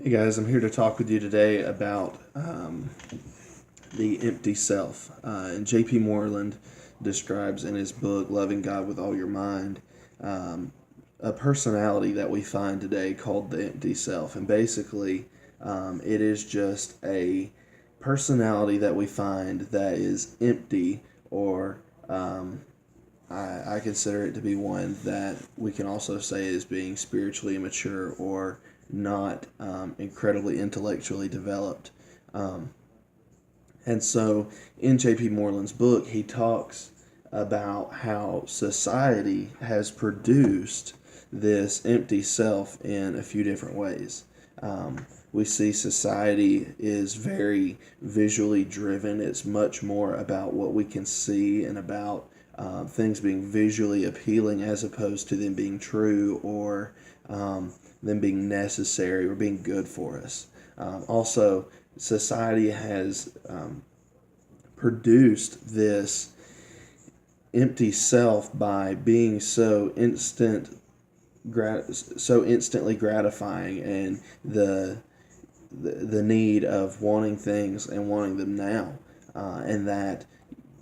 Hey guys, I'm here to talk with you today about the empty self. And J.P. Moreland describes in his book, Loving God with All Your Mind, um, a personality that we find today called the empty self. And basically, it is just a personality that we find that is empty, or I consider it to be one that we can also say is being spiritually immature or not incredibly intellectually developed. Um, and so in J.P. Moreland's book, he talks about how society has produced this empty self in a few different ways. We see society is very visually driven. It's much more about what we can see and about things being visually appealing as opposed to them being true or them being necessary or being good for us. Also, society has produced this empty self by being so instantly gratifying, and the need of wanting things and wanting them now, and that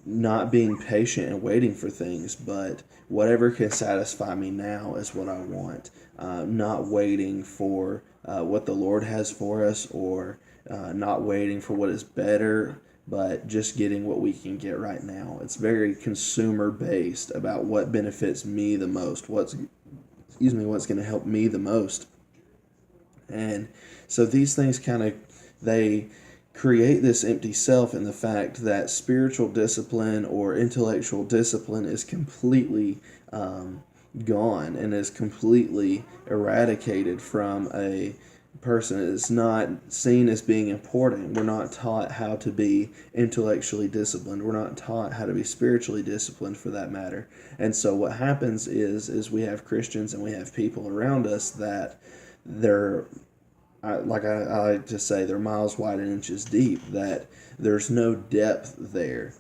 not being patient and waiting for things, but whatever can satisfy me now is what I want. Not waiting for what the Lord has for us, or not waiting for what is better, but just getting what we can get right now. It's very consumer based about what benefits me the most, what's going to help me the most. And so these things they create this empty self in the fact that spiritual discipline or intellectual discipline is completely gone and is completely eradicated from a person. It's not seen as being important. We're not taught how to be intellectually disciplined. We're not taught how to be spiritually disciplined, for that matter. And so what happens is we have Christians and we have people around us that they're I like to say, they're miles wide and inches deep, that there's no depth there.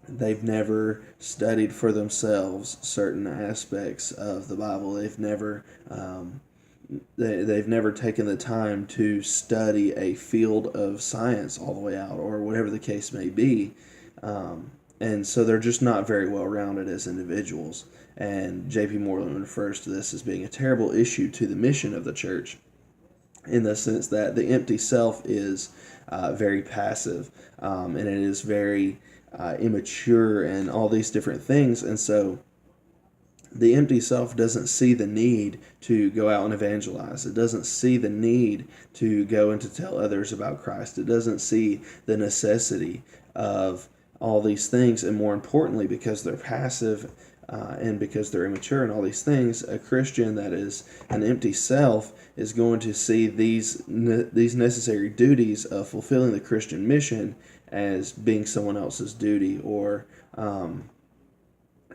They've never studied for themselves certain aspects of the Bible. They've never taken the time to study a field of science all the way out, or whatever the case may be. And so they're just not very well rounded as individuals. And J.P. Moreland refers to this as being a terrible issue to the mission of the church, in the sense that the empty self is very passive, and it is very immature and all these different things. And so the empty self doesn't see the need to go out and evangelize. It doesn't see the need to go and to tell others about Christ. It doesn't see the necessity of all these things. And more importantly, because they're passive and because they're immature and all these things, a Christian that is an empty self is going to see these necessary duties of fulfilling the Christian mission as being someone else's duty, or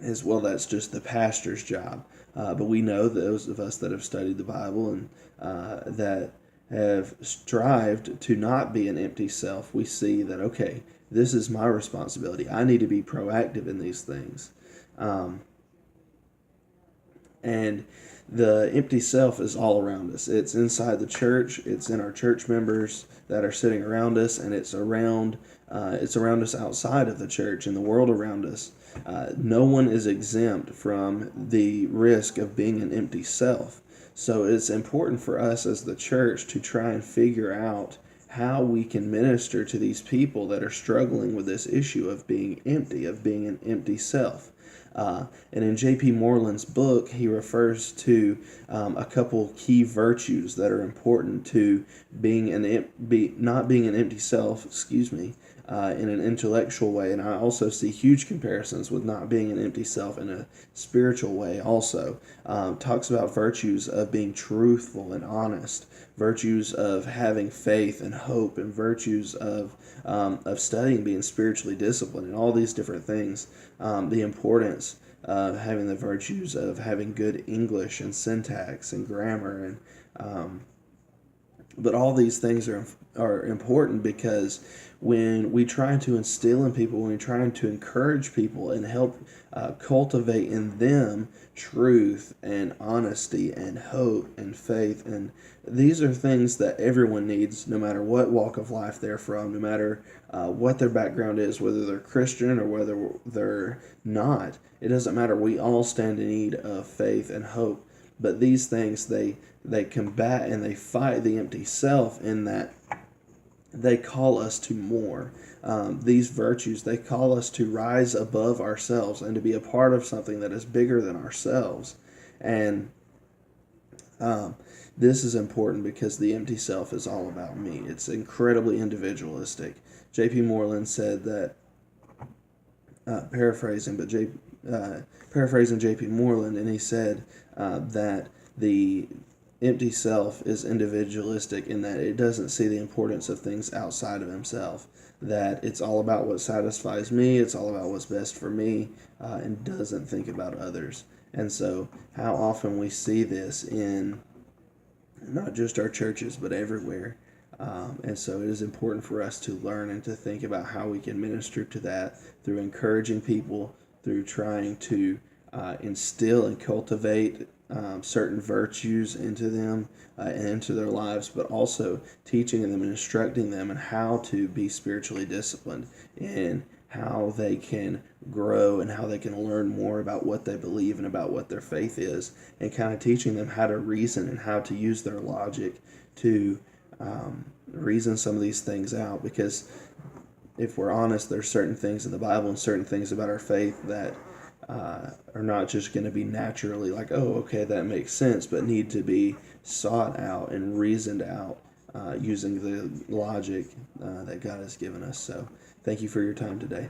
as well, that's just the pastor's job. But we know, those of us that have studied the Bible and that have strived to not be an empty self, we see that, okay, this is my responsibility. I need to be proactive in these things. And the empty self is all around us. It's inside the church. It's in our church members that are sitting around us, and it's around us outside of the church, in the world around us. No one is exempt from the risk of being an empty self. So it's important for us as the church to try and figure out how we can minister to these people that are struggling with this issue of being empty, of being an empty self. And in J.P. Moreland's book, he refers to a couple key virtues that are important to not being an empty self, in an intellectual way. And I also see huge comparisons with not being an empty self in a spiritual way also. Talks about virtues of being truthful and honest, virtues of having faith and hope, and virtues of studying, being spiritually disciplined, and all these different things. The importance of having the virtues of having good English and syntax and grammar, and But all these things are important because when we try to instill in people, when we try to encourage people and help cultivate in them truth and honesty and hope and faith, and these are things that everyone needs, no matter what walk of life they're from, no matter what their background is, whether they're Christian or whether they're not. It doesn't matter. We all stand in need of faith and hope. But these things, they combat and they fight the empty self in that they call us to more. These virtues, they call us to rise above ourselves and to be a part of something that is bigger than ourselves. And this is important because the empty self is all about me. It's incredibly individualistic. J.P. Moreland said that, paraphrasing J.P. Moreland, and he said that the empty self is individualistic in that it doesn't see the importance of things outside of himself. That it's all about what satisfies me, it's all about what's best for me, and doesn't think about others. And so, how often we see this in not just our churches, but everywhere. And so it is important for us to learn and to think about how we can minister to that through encouraging people, through trying to instill and cultivate certain virtues into them and into their lives, but also teaching them and instructing them in how to be spiritually disciplined and how they can grow and how they can learn more about what they believe and about what their faith is, and kind of teaching them how to reason and how to use their logic to reason some of these things out. Because if we're honest, there's certain things in the Bible and certain things about our faith that are not just going to be naturally like, oh, okay, that makes sense, but need to be sought out and reasoned out using the logic that God has given us. So thank you for your time today.